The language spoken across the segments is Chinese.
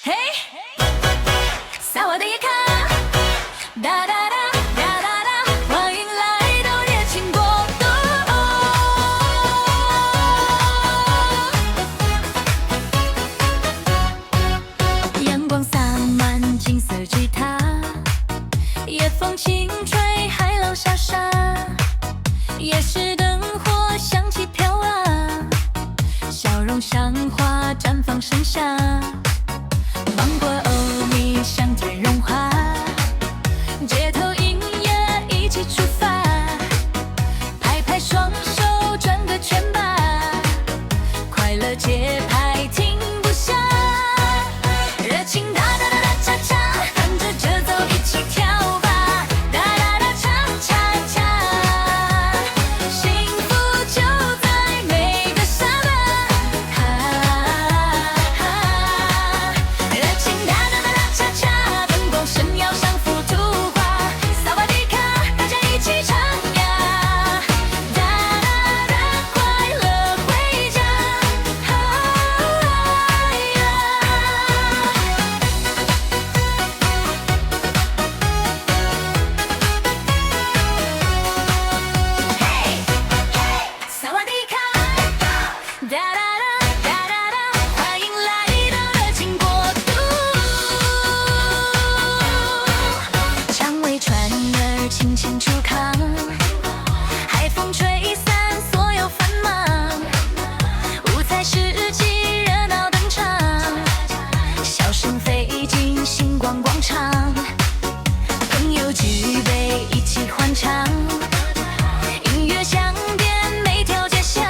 嘿，萨瓦迪卡，哒哒哒哒哒哒，欢迎来到夜情国度。阳光洒满金色吉他，夜风轻吹，海浪沙沙，夜市灯火香气飘啊，笑容像花绽放盛夏。芒果欧米香甜融化，街头音乐一起出发，拍拍双手转个圈吧，快乐节拍停不下，热情哒哒哒哒恰恰，跟着节奏一起跳吧，哒哒哒恰恰恰，幸福就在每个刹那，热情哒哒哒哒恰恰，灯光闪耀像幅图画，萨瓦迪卡，大家一起唱呀，哒哒哒，快乐回家，萨瓦迪卡，哒哒哒哒哒哒，欢迎来到热情国度。蔷薇船儿轻轻出航，海风吹散所有繁忙，五彩世纪热闹登场，笑声飞进星光广场，朋友举杯一起欢唱，音乐响遍每条街巷，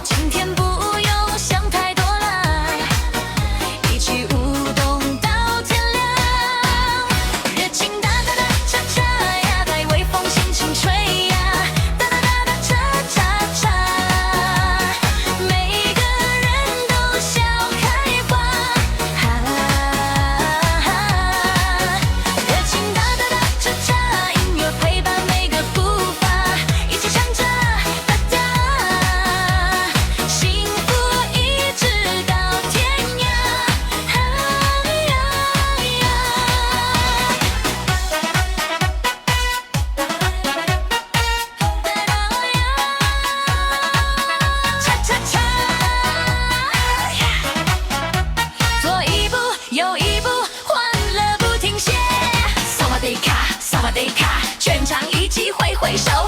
今天不用想太多了，一起舞动到天亮，热情哒哒哒恰恰呀，带微风轻轻吹呀，哒哒哒哒恰恰恰，每个人都笑开花，热情哒哒哒恰恰，音乐陪伴每个步伐，一起唱着哒哒，幸福一直到天涯，恰恰恰，左一步右一步，欢乐不停歇，萨瓦迪卡，萨瓦迪卡，全场一起挥挥手。